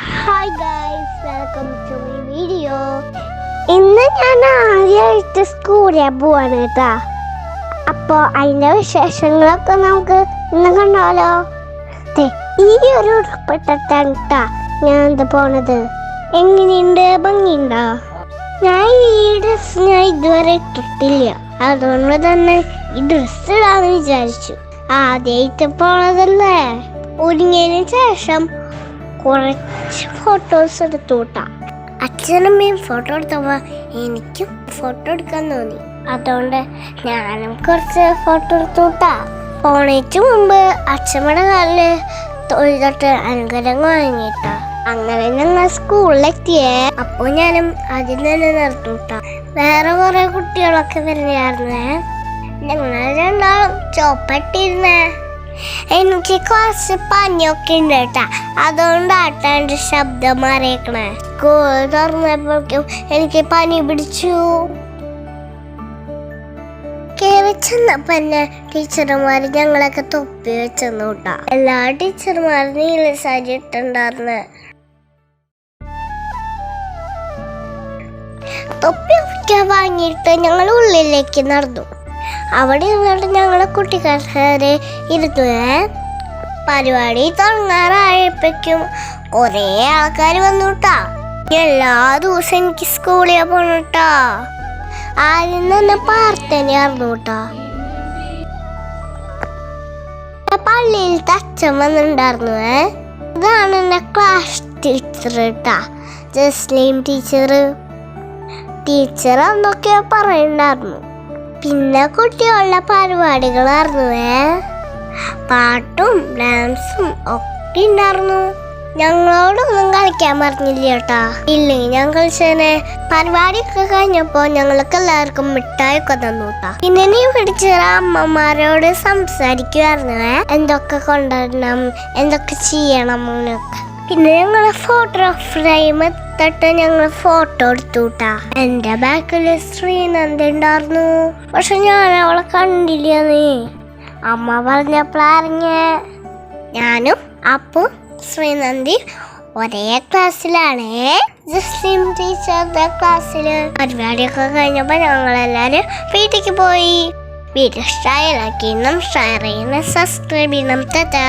Hi guys, welcome to my video. ഇന്ന് ഞാൻ ആദ്യമായിട്ട് സ്കൂളിൽ പോവാണ് കേട്ടാ. അപ്പോൾ അതിൻ്റെ വിശേഷങ്ങളൊക്കെ നമുക്ക് ഇന്ന് കണ്ടാലോ. ഈ ഒരു ഉടുപ്പിട്ടാണ് കേട്ടാ ഞാൻ ഇത് പോണത്. എങ്ങനെയുണ്ട്, ഭംഗിയുണ്ടോ? ഞാൻ ഈ ഡ്രസ്സ് ഇതുവരെ ഇട്ടിട്ടില്ല, അതുകൊണ്ട് തന്നെ ഈ ഡ്രസ്സ് ഇടാന്ന് വിചാരിച്ചു. ആദ്യമായിട്ട് പോണതല്ലേ. ഒരുങ്ങിയതിന് ശേഷം കുറച്ച് ഫോട്ടോസ് എടുത്തുട്ടാ. അച്ഛനമ്മയും ഫോട്ടോ എടുത്തപ്പോൾ എനിക്കും ഫോട്ടോ എടുക്കാൻ തോന്നി. അതുകൊണ്ട് ഞാനും കുറച്ച് ഫോട്ടോ എടുത്തുട്ടാ. പോണേക്ക് മുമ്പ് അച്ഛമ്മയുടെ കാലില് തൊഴുതൊട്ട് അനുഗ്രഹം വാങ്ങിട്ടാ. അങ്ങനെ ഞങ്ങൾ സ്കൂളിലെത്തിയേ. അപ്പോൾ ഞാനും ആദ്യം തന്നെ നിർത്തൂട്ടാ. വേറെ കുറെ കുട്ടികളൊക്കെ വരുന്നേ. ഞങ്ങൾ രണ്ടാളും ചോപ്പട്ടിരുന്നേ. എനിക്ക് കുറച്ച് പനിയൊക്കെ ഉണ്ട് കേട്ടാ, അതുകൊണ്ടാട്ടാ എൻ്റെ ശബ്ദം മാറിയേക്കണേ. സ്കൂൾ തുറന്നപ്പോഴേക്കും എനിക്ക് പനി പിടിച്ചു. കയറി ചെന്നപ്പോ തന്നെ ടീച്ചർമാര് ഞങ്ങളൊക്കെ തൊപ്പി വെച്ചെന്നു കേട്ടാ. എല്ലാ ടീച്ചർമാരും നീല സാരി ഇട്ടുണ്ടായിരുന്നെ. തൊപ്പിയൊക്കെ വാങ്ങിയിട്ട് ഞങ്ങൾ ഉള്ളിലേക്ക് നടന്നു. അവിടെ ഇരുന്നിട്ട് ഞങ്ങളെ കുട്ടിക്കാരെ ഇരുത്തുവേ. പരിപാടി തുടങ്ങാറായപ്പോഴേക്കും കുറേ ആൾക്കാർ വന്നു കേട്ടാ. എല്ലാ ദിവസവും എനിക്ക് സ്കൂളിൽ പോണട്ടാ. ആദ്യം തന്നെ പ്രാർത്ഥനയായിരുന്നു കേട്ടാ. പള്ളിയിലത്തെ അച്ഛൻ വന്നിട്ടുണ്ടായിരുന്നു. ഇതാണ് എൻ്റെ ക്ലാസ് ടീച്ചർ കേട്ടാ, ജസ്ലീം ടീച്ചർ. ടീച്ചർ എന്തൊക്കെയോ പറയുന്നുണ്ടായിരുന്നു. പിന്നെ കുട്ടികളുടെ പരിപാടികളായിരുന്നു. പാട്ടും ഡാൻസും ഒക്കെ ഉണ്ടായിരുന്നു. ഞങ്ങളോടൊന്നും കളിക്കാൻ പറഞ്ഞില്ല കേട്ടാ. ഇല്ലെങ്കിൽ ഞാൻ കളിച്ചേനെ. പരിപാടിയൊക്കെ കഴിഞ്ഞപ്പോ ഞങ്ങൾക്ക് എല്ലാവർക്കും മിഠായിയൊക്കെ തന്നു കേട്ടാ. പിന്നെ നീ പിടിച്ച അമ്മമാരോട് സംസാരിക്കുമായിരുന്നു. എന്തൊക്കെ കൊണ്ടുവരണം, എന്തൊക്കെ ചെയ്യണം എന്നൊക്കെ. പിന്നെ ഞങ്ങള് ഫോട്ടോ ഫ്രെയിം തൊട്ട് ഞങ്ങൾ ഫോട്ടോ എടുത്തു കേട്ടാ. എന്റെ ബാക്കില് ശ്രീനന്ദ ഉണ്ടായിരുന്നു, പക്ഷെ ഞാൻ അവളെ കണ്ടില്ല. നീ അമ്മ പറഞ്ഞപ്പോഴറിഞ്ഞേ. ഞാനും അപ്പും ശ്രീനന്ദി ഒരേ ക്ലാസ്സിലാണ്, ജസ്ലിം ടീച്ചറുടെ ക്ലാസ്സില്. പരിപാടിയൊക്കെ കഴിഞ്ഞപ്പോ ഞങ്ങളെല്ലാരും വീട്ടിലേക്ക് പോയി. വീഡിയോ ഇഷ്ടമായി ലൈക്ക് ചെയ്യണം, ഷെയർ ചെയ്യണം, സബ്സ്ക്രൈബ് ചെയ്യണം. ടാറ്റാ.